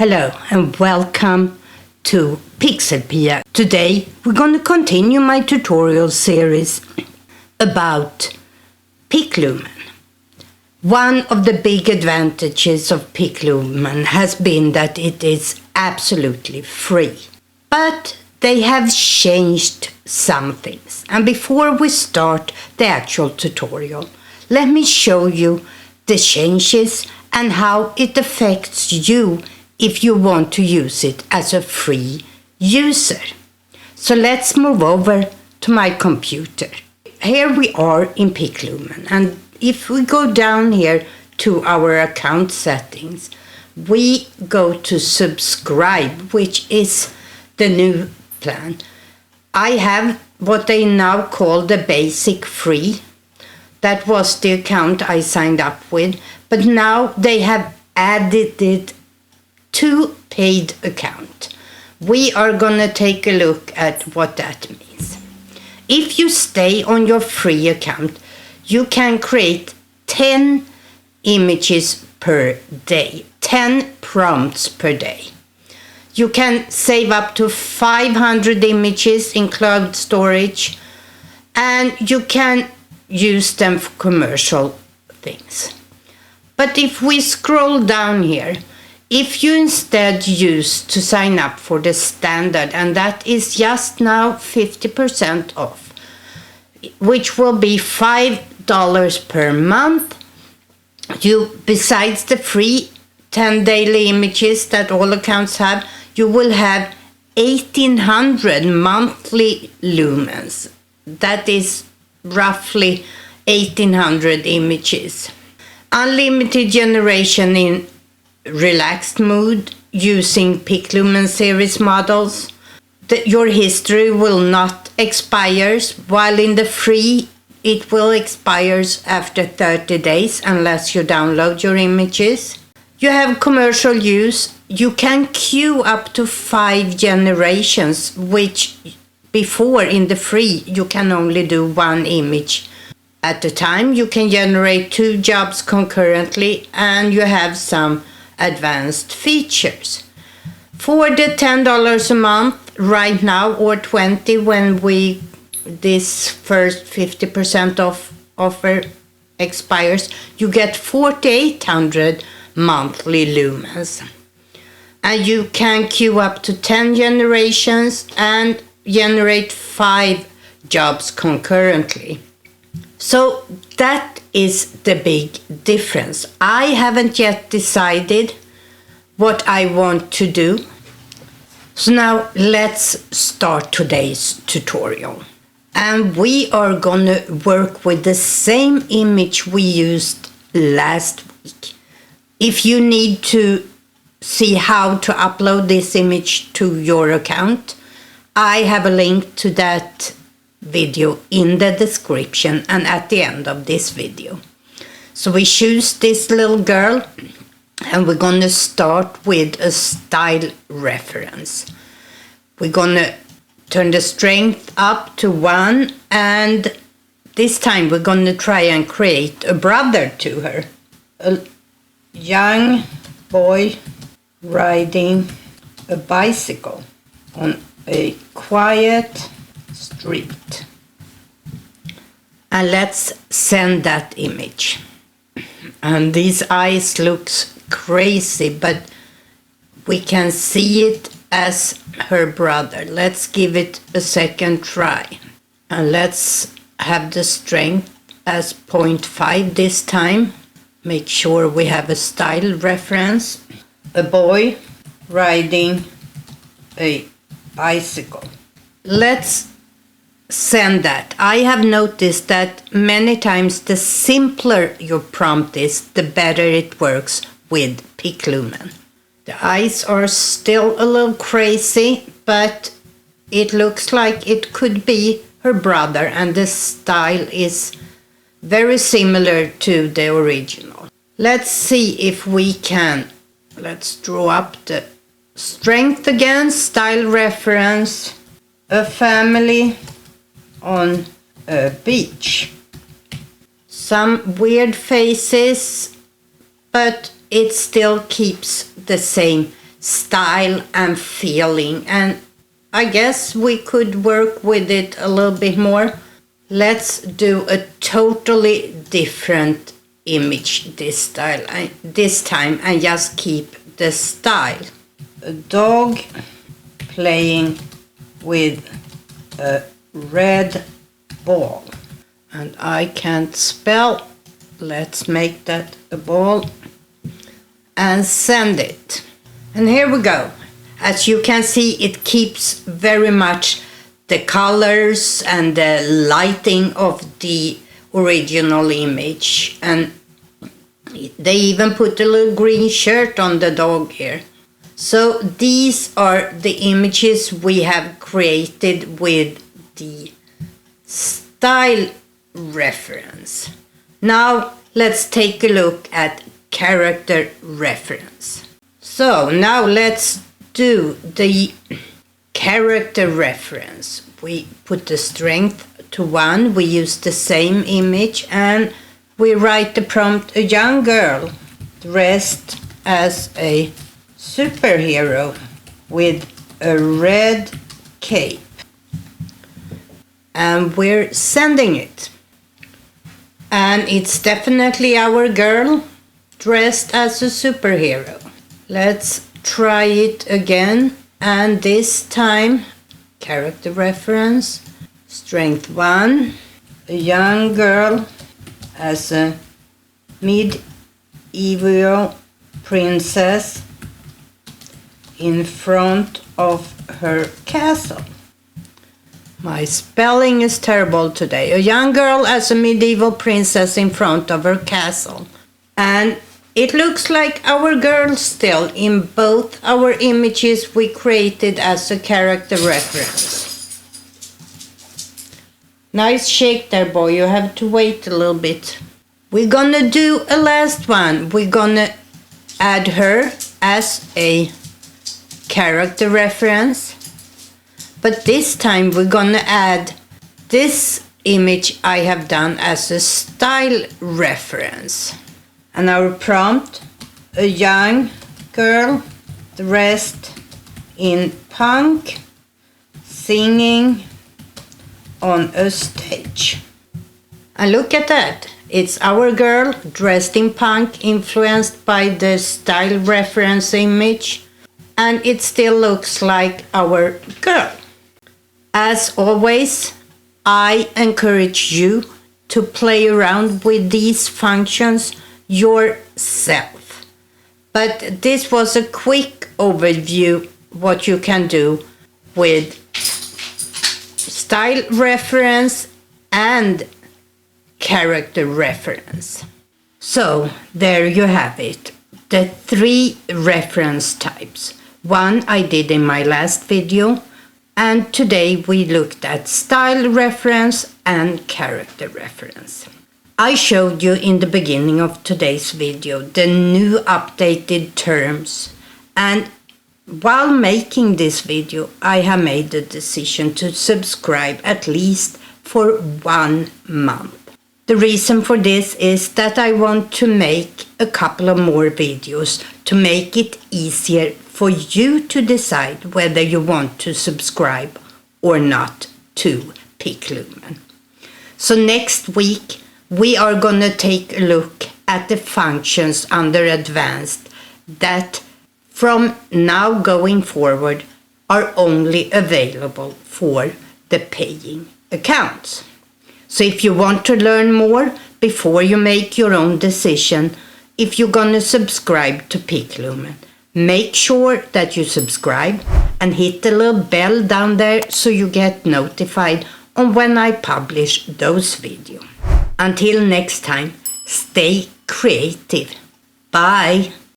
Hello and welcome to PixelPia. Today we're going to continue my tutorial series about PicLumen. One of the big advantages of PicLumen has been that it is absolutely free. But they have changed some things. And before we start the actual tutorial, let me show you the changes and how it affects you if you want to use it as a free user. So let's move over to my computer. Here we are in PicLumen, and if we go down here to our account settings, we go to subscribe, which is the new plan. I have what they now call the basic free. That was the account I signed up with, but now they have added it to paid account. We are gonna take a look at what that means. If you stay on your free account, you can create 10 images per day, 10 prompts per day. You can save up to 500 images in cloud storage, and you can use them for commercial things. But if we scroll down here, if you instead use to sign up for the standard, and that is just now 50% off, which will be $5 per month, you, besides the free 10 daily images that all accounts have, you will have 1800 monthly lumens. That is roughly 1800 images. Unlimited generation in relaxed mood using PicLumen series models. Your history will not expire, while in the free it will expire after 30 days unless you download your images. You have commercial use. You can queue up to 5 generations, which before in the free you can only do 1 image at a time. You can generate 2 jobs concurrently, and you have some advanced features. For the $10 a month right now, or $20 when this first 50% off offer expires, you get 4800 monthly lumens, and you can queue up to 10 generations and generate 5 jobs concurrently. So that is the big difference. I haven't yet decided what I want to do. So now let's start today's tutorial. And we are gonna work with the same image we used last week. If you need to see how to upload this image to your account, I have a link to that video in the description and at the end of this video. So we choose this little girl, and we're gonna start with a style reference. We're gonna turn the strength up to 1, and this time we're gonna try and create a brother to her. A young boy riding a bicycle on a quiet street. And let's send that image. And these eyes looks crazy, but we can see it as her brother. Let's give it a second try. And let's have the strength as 0.5 this time. Make sure we have a style reference. A boy riding a bicycle. Let's send that. I have noticed that many times the simpler your prompt is, the better it works with PicLumen. The eyes are still a little crazy, but it looks like it could be her brother, and the style is very similar to the original. Let's see if we can. Let's draw up the strength again, style reference, a family on a beach. Some weird faces, but it still keeps the same style and feeling, and I guess we could work with it a little bit more. Let's do a totally different image this time and just keep the style. A dog playing with a red ball, and I can't spell. Let's make that a ball and send it. And here we go. As you can see, it keeps very much the colors and the lighting of the original image, and they even put a little green shirt on the dog here. So these are the images we have created with the style reference. Now let's take a look at character reference. So now let's do the character reference. We put the strength to 1, we use the same image, and we write the prompt: a young girl dressed as a superhero with a red cape. And we're sending it. And it's definitely our girl dressed as a superhero. Let's try it again, and this time character reference, strength 1, a young girl as a medieval princess in front of her castle. My spelling is terrible today. A young girl as a medieval princess in front of her castle. And it looks like our girl still in both our images we created as a character reference. Nice shake there, boy. You have to wait a little bit. We're gonna do a last one. We're gonna add her as a character reference. But this time we're gonna add this image I have done as a style reference. And our prompt: a young girl dressed in punk singing on a stage. And look at that. It's our girl dressed in punk, influenced by the style reference image. And it still looks like our girl. As always, I encourage you to play around with these functions yourself. But this was a quick overview what you can do with style reference and character reference. So there you have it, the 3 reference types. One I did in my last video, and today we looked at style reference and character reference. I showed you in the beginning of today's video the new updated terms, and while making this video I have made the decision to subscribe at least for 1 month. The reason for this is that I want to make a couple of more videos to make it easier for you to decide whether you want to subscribe or not to PicLumen. So next week we are going to take a look at the functions under advanced that from now going forward are only available for the paying accounts. So if you want to learn more before you make your own decision, if you're going to subscribe to PicLumen, make sure that you subscribe and hit the little bell down there so you get notified on when I publish those videos. Until next time, stay creative. Bye!